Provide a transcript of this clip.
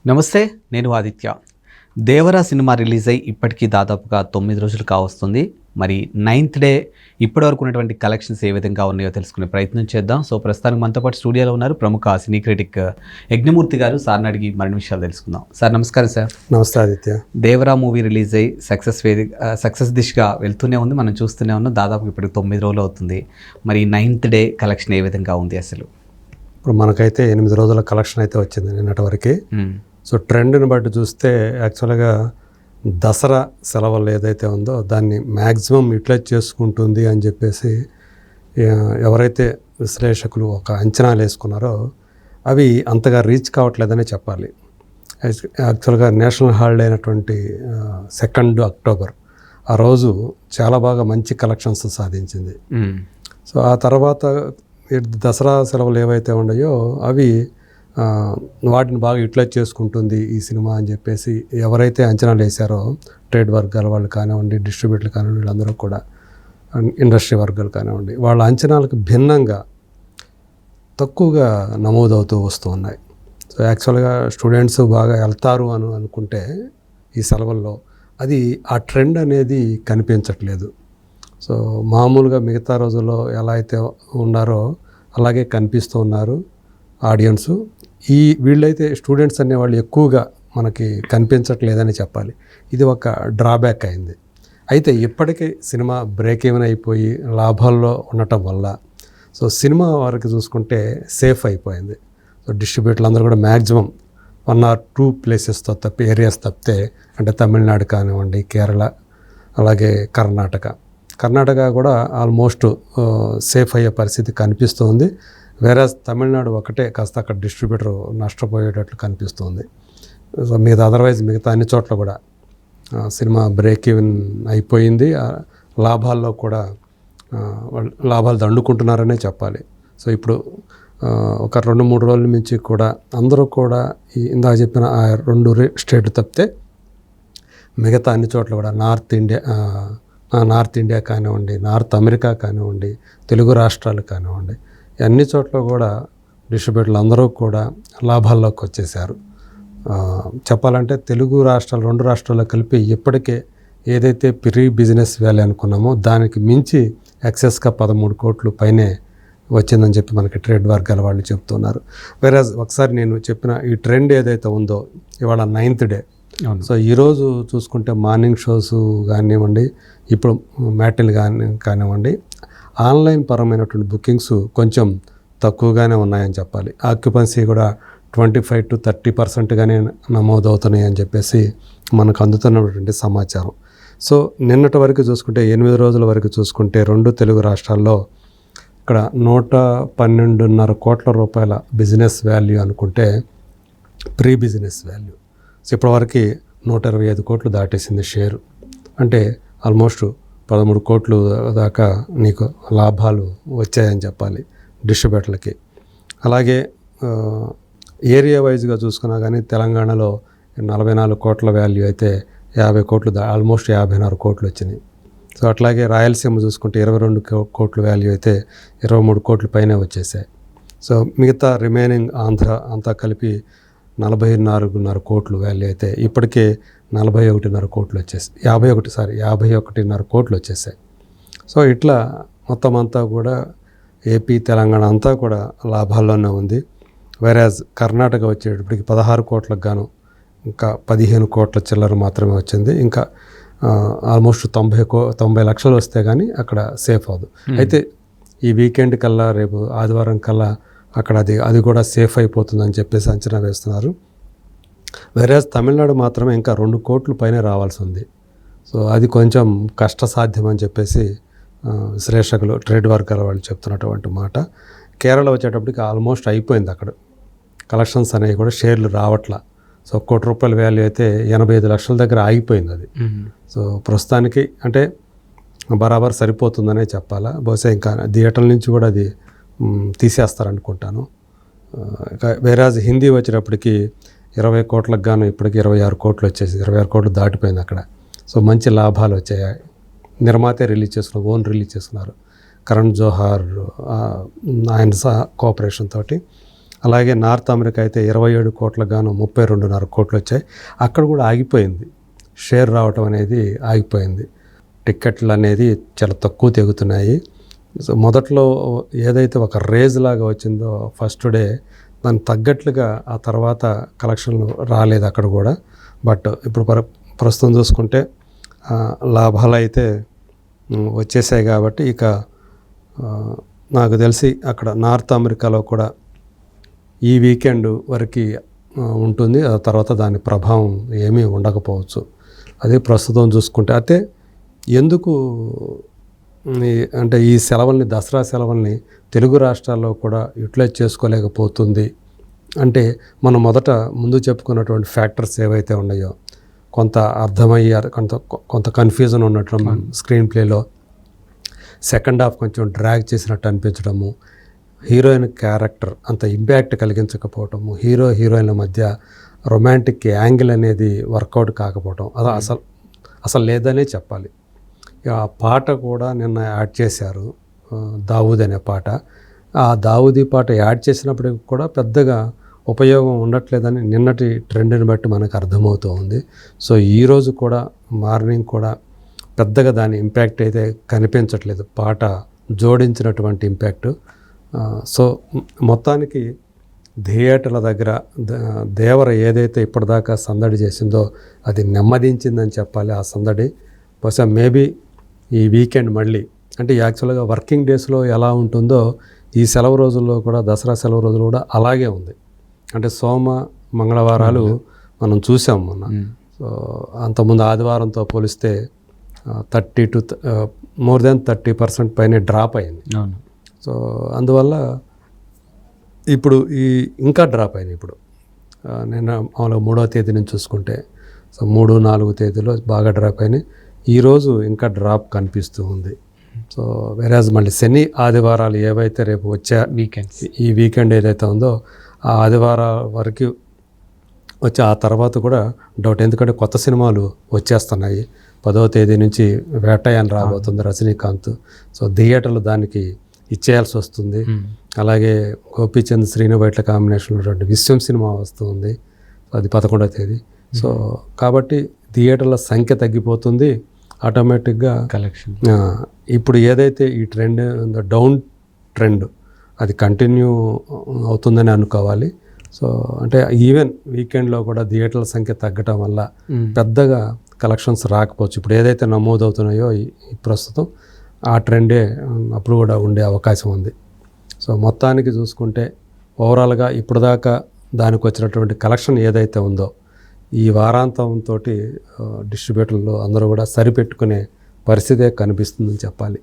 నమస్తే, నేను Aditya. Devara cinema release అయ్యి ఇప్పటికీ దాదాపుగా 9 రోజులు కావస్తుంది. మరి 9th డే ఇప్పటివరకు ఉన్నటువంటి కలెక్షన్స్ ఏ విధంగా ఉన్నాయో తెలుసుకునే ప్రయత్నం చేద్దాం. సో ప్రస్తుతానికి మనతో పాటు స్టూడియోలో ఉన్నారు ప్రముఖ సినీ క్రిటిక్ యజ్ఞమూర్తి గారు. సార్ని అడిగి మరిన్ని విషయాలు తెలుసుకుందాం. సార్ నమస్కారం. సార్ నమస్తే ఆదిత్య. దేవరా మూవీ రిలీజ్ అయ్యి సక్సెస్ దిశగా వెళ్తూనే ఉంది, మనం చూస్తూనే ఉన్నాం. దాదాపు ఇప్పటికి 9 రోజులు అవుతుంది. మరి 9th డే కలెక్షన్ ఏ విధంగా ఉంది అసలు? ఇప్పుడు మనకైతే 8 రోజుల కలెక్షన్ అయితే వచ్చింది నిన్నటి వరకు. సో ట్రెండ్ని బట్టి చూస్తే యాక్చువల్గా దసరా సెలవులు ఏదైతే ఉందో దాన్ని మ్యాక్సిమం యూటిలైజ్ చేసుకుంటుంది అని చెప్పేసి ఎవరైతే విశ్లేషకులు ఒక అంచనాలు వేసుకున్నారో అవి అంతగా రీచ్ కావట్లేదనే చెప్పాలి. యాక్చువల్గా నేషనల్ హాలిడే అయినటువంటి 2 అక్టోబర్ ఆ రోజు చాలా బాగా మంచి కలెక్షన్స్ సాధించింది. సో ఆ తర్వాత దసరా సెలవులు ఏవైతే ఉన్నాయో అవి వాటిని బాగా యూటిలైజ్ చేసుకుంటుంది ఈ సినిమా అని చెప్పేసి ఎవరైతే అంచనాలు వేశారో ట్రేడ్ వర్గాల వాళ్ళు కానివ్వండి, డిస్ట్రిబ్యూటర్లు కానివ్వండి, వీళ్ళందరూ కూడా ఇండస్ట్రీ వర్గాలు కానివ్వండి, వాళ్ళ అంచనాలకు భిన్నంగా తక్కువగా నమోదవుతూ వస్తూ ఉన్నాయి. సో యాక్చువల్గా స్టూడెంట్స్ బాగా వెళ్తారు అని అనుకుంటే ఈ సెలవుల్లో అది ఆ ట్రెండ్ అనేది కనిపించట్లేదు. సో మామూలుగా మిగతా రోజుల్లో ఎలా అయితే ఉన్నారో అలాగే కనిపిస్తూ ఉన్నారు ఆడియన్స్. వీళ్ళైతే స్టూడెంట్స్ అనేవాళ్ళు ఎక్కువగా మనకి కనిపించట్లేదని చెప్పాలి. ఇది ఒక డ్రాబ్యాక్ అయింది. అయితే ఇప్పటికీ సినిమా బ్రేక్ ఈవెన్ అయిపోయి లాభాల్లో ఉండటం వల్ల సో సినిమా వరకు చూసుకుంటే సేఫ్ అయిపోయింది. సో డిస్ట్రిబ్యూటర్లు అందరూ కూడా మ్యాక్సిమం 1 or 2 ప్లేసెస్తో ఏరియాస్ తప్పితే, అంటే తమిళనాడు కానివ్వండి, కేరళ, అలాగే కర్ణాటక కూడా ఆల్మోస్ట్ సేఫ్ అయ్యే పరిస్థితి కనిపిస్తుంది. వేరే తమిళనాడు ఒకటే కాస్త అక్కడ డిస్ట్రిబ్యూటర్ నష్టపోయేటట్లు కనిపిస్తుంది. సో మిగతా అన్ని చోట్ల కూడా సినిమా బ్రేక్ ఈవెన్ అయిపోయింది. లాభాల్లో కూడా లాభాలు దండుకుంటున్నారనే చెప్పాలి. సో ఇప్పుడు ఒక 2-3 రోజుల నుంచి కూడా అందరూ కూడా ఇందాక చెప్పిన ఆ 2 స్టేట్లు తప్పితే మిగతా అన్ని చోట్ల కూడా నార్త్ ఇండియా కానివ్వండి, నార్త్ అమెరికా కానివ్వండి, తెలుగు రాష్ట్రాలు కానివ్వండి, అన్ని చోట్ల కూడా డిస్ట్రిబ్యూటర్లు అందరూ కూడా లాభాల్లోకి వచ్చేసారు. చెప్పాలంటే తెలుగు రాష్ట్రాలు 2 రాష్ట్రాల్లో కలిపి ఇప్పటికే ఏదైతే ప్రీ బిజినెస్ వ్యాల్యూ అనుకున్నామో దానికి మించి ఎక్సెస్గా 13 కోట్లు పైనే వచ్చిందని చెప్పి మనకి ట్రేడ్ వర్గాల వాళ్ళు చెప్తున్నారు. వేరే ఒకసారి నేను చెప్పిన ఈ ట్రెండ్ ఏదైతే ఉందో ఇవాళ 9th డే. సో ఈరోజు చూసుకుంటే మార్నింగ్ షోస్ కానివ్వండి, ఇప్పుడు మ్యాటిల్ కానివ్వండి, ఆన్లైన్ పరమైనటువంటి బుకింగ్స్ కొంచెం తక్కువగానే ఉన్నాయని చెప్పాలి. ఆక్యుపెన్సీ కూడా 25 to 30%గానే నమోదవుతున్నాయి అని చెప్పేసి మనకు అందుతున్నటువంటి సమాచారం. సో నిన్నటి వరకు చూసుకుంటే 8 రోజుల వరకు చూసుకుంటే 2 తెలుగు రాష్ట్రాల్లో ఇక్కడ 112.5 కోట్ల రూపాయల బిజినెస్ వాల్యూ అనుకుంటే ప్రీ బిజినెస్ వాల్యూ. సో ఇప్పటివరకు 125 కోట్లు దాటేసింది షేరు. అంటే ఆల్మోస్ట్ 13 కోట్లు దాకా నీకు లాభాలు వచ్చాయని చెప్పాలి డిస్ట్రిబ్యూటర్లకి. అలాగే ఏరియా వైజ్గా చూసుకున్నా కానీ తెలంగాణలో 44 కోట్ల వాల్యూ అయితే 50 కోట్లు ఆల్మోస్ట్ 56 కోట్లు వచ్చినాయి. సో అట్లాగే రాయలసీమ చూసుకుంటే 22 కోట్ల వాల్యూ అయితే 23 కోట్ల పైనే వచ్చేసాయి. సో మిగతా రిమైనింగ్ ఆంధ్ర అంతా కలిపి 44.5 కోట్లు వాల్యూ అయితే ఇప్పటికే 41.5 కోట్లు వచ్చేసాయి. 51.5 కోట్లు వచ్చేసాయి. సో ఇట్లా మొత్తం అంతా కూడా ఏపీ, తెలంగాణ అంతా కూడా లాభాల్లోనే ఉంది. వేరేజ్ కర్ణాటక వచ్చేటప్పటికి 16 కోట్లకు గాను ఇంకా 15 కోట్ల చిల్లర మాత్రమే వచ్చింది. ఇంకా ఆల్మోస్ట్ 90 లక్షలు వస్తే కానీ అక్కడ సేఫ్ అవ్వదు. అయితే ఈ వీకెండ్ కల్లా, రేపు ఆదివారం కల్లా అక్కడ అది కూడా సేఫ్ అయిపోతుందని చెప్పేసి అంచనా వేస్తున్నారు. వేరే తమిళనాడు మాత్రమే ఇంకా 2 కోట్ల పైన రావాల్సి ఉంది. సో అది కొంచెం కష్టసాధ్యం అని చెప్పేసి విశ్లేషకులు, ట్రేడ్ వర్గాల వాళ్ళు చెప్తున్నటువంటి మాట. కేరళ వచ్చేటప్పటికి ఆల్మోస్ట్ అయిపోయింది. అక్కడ కలెక్షన్స్ అనేవి కూడా షేర్లు రావట్లా. సో 1 కోటి రూపాయల వాల్యూ అయితే 85 లక్షల దగ్గర ఆగిపోయింది అది. సో ప్రస్తుతానికి అంటే బరాబర్ సరిపోతుందనే చెప్పాలా. బహుశా ఇంకా థియేటర్ల నుంచి కూడా అది తీసేస్తారనుకుంటాను. వేరే హిందీ వచ్చేటప్పటికి 20 కోట్లకు గాను ఇప్పటికి 26 కోట్లు వచ్చేసి 26 కోట్లు దాటిపోయింది అక్కడ. సో మంచి లాభాలు వచ్చాయి. నిర్మాతే రిలీజ్ చేసుకున్నారు, ఓన్ రిలీజ్ చేసుకున్నారు. కరణ్ జోహార్ ఆయన కోఆపరేషన్ తోటి. అలాగే నార్త్ అమెరికా అయితే 27 కోట్లకు గాను 32.5 కోట్లు వచ్చాయి. అక్కడ కూడా ఆగిపోయింది, షేర్ రావటం అనేది ఆగిపోయింది. టిక్కెట్లు అనేది చాలా తక్కువ తెగుతున్నాయి. సో మొదట్లో ఏదైతే ఒక రేజ్ లాగా వచ్చిందో ఫస్ట్ డే, దానికి తగ్గట్లుగా ఆ తర్వాత కలెక్షన్లు రాలేదు అక్కడ కూడా. బట్ ఇప్పుడు ప్రస్తుతం చూసుకుంటే లాభాలు అయితే వచ్చేసాయి కాబట్టి ఇక నాకు తెలిసి అక్కడ నార్త్ అమెరికాలో కూడా ఈ వీకెండ్ వరకు ఉంటుంది. ఆ తర్వాత దాని ప్రభావం ఏమీ ఉండకపోవచ్చు. అదే ప్రస్తుతం చూసుకుంటే అయితే ఎందుకు అంటే ఈ సెలవుల్ని, దసరా సెలవుల్ని తెలుగు రాష్ట్రాల్లో కూడా యూటిలైజ్ చేసుకోలేకపోతుంది అంటే మనం ముందు చెప్పుకున్నటువంటి ఫ్యాక్టర్స్ ఏవైతే ఉన్నాయో, కొంత అర్థమయ్యారు, కొంత కన్ఫ్యూజన్ ఉండటం స్క్రీన్ ప్లేలో, సెకండ్ హాఫ్ కొంచెం డ్రాగ్ చేసినట్టు అనిపించడము, హీరోయిన్ క్యారెక్టర్ అంత ఇంపాక్ట్ కలిగించకపోవటము, హీరోయిన్ల మధ్య రొమాంటిక్ యాంగిల్ అనేది వర్కౌట్ కాకపోవటం, అది అసలు లేదనే చెప్పాలి. ఆ పాట కూడా నిన్న యాడ్ చేశారు, దావూద్ అనే పాట. ఆ దావూదీ పాట యాడ్ చేసినప్పటికి కూడా పెద్దగా ఉపయోగం ఉండట్లేదని నిన్నటి ట్రెండ్ని బట్టి మనకు అర్థమవుతూ ఉంది. సో ఈరోజు కూడా మార్నింగ్ కూడా పెద్దగా దాని ఇంపాక్ట్ అయితే కనిపించట్లేదు, పాట జోడించినటువంటి ఇంపాక్ట్. సో మొత్తానికి థియేటర్ల దగ్గర దేవర ఏదైతే ఇప్పటిదాకా సందడి చేసిందో అది నెమ్మదించిందని చెప్పాలి. ఆ సందడి బహుశా మేబీ ఈ వీకెండ్ మళ్ళీ, అంటే యాక్చువల్గా వర్కింగ్ డేస్లో ఎలా ఉంటుందో ఈ సెలవు రోజుల్లో కూడా, దసరా సెలవు రోజులు కూడా అలాగే ఉంది. అంటే సోమ మంగళవారాలు మనం చూసాం మొన్న. సో అంతకుముందు ఆదివారంతో పోలిస్తే 30 to more than 30% పైన డ్రాప్ అయింది. సో అందువల్ల ఇప్పుడు ఇంకా డ్రాప్ అయింది. ఇప్పుడు నిన్న మామూలుగా 3వ తేదీ నుంచి చూసుకుంటే, సో 3, 4 తేదీలో బాగా డ్రాప్ అయినాయి. ఈరోజు ఇంకా డ్రాప్ కనిపిస్తూ ఉంది. సో వెరాజ్ మళ్ళీ శని ఆదివారాలు ఏవైతే రేపు వచ్చే ఈ వీకెండ్ ఏదైతే ఉందో ఆ ఆదివారాల వరకు వచ్చి ఆ తర్వాత కూడా డౌట్, ఎందుకంటే కొత్త సినిమాలు వచ్చేస్తున్నాయి. 10వ తేదీ నుంచి వేటయాన్ రాబోతుంది రజనీకాంత్. సో థియేటర్లు దానికి ఇచ్చేయాల్సి వస్తుంది. అలాగే గోపీచంద్ శ్రీనువైట్ల కాంబినేషన్లో విశ్వం సినిమా వస్తుంది, అది 11వ తేదీ. సో కాబట్టి థియేటర్ల సంఖ్య తగ్గిపోతుంది ఆటోమేటిక్గా. కలెక్షన్ ఇప్పుడు ఏదైతే ఈ ట్రెండ్ డౌన్ ట్రెండ్ అది కంటిన్యూ అవుతుందని అనుకోవాలి. సో అంటే ఈవెన్ వీకెండ్లో కూడా థియేటర్ల సంఖ్య తగ్గటం వల్ల పెద్దగా కలెక్షన్స్ రాకపోవచ్చు. ఇప్పుడు ఏదైతే నమోదవుతున్నాయో ఈ ప్రస్తుతం ఆ ట్రెండే అప్పుడు కూడా ఉండే అవకాశం ఉంది. సో మొత్తానికి చూసుకుంటే ఓవరాల్గా ఇప్పటిదాకా దానికి వచ్చినటువంటి కలెక్షన్ ఏదైతే ఉందో ఈ వారాంతంతో డిస్ట్రిబ్యూటర్లు అందరూ కూడా సరిపెట్టుకునే పరిస్థితే కనిపిస్తుందని చెప్పాలి.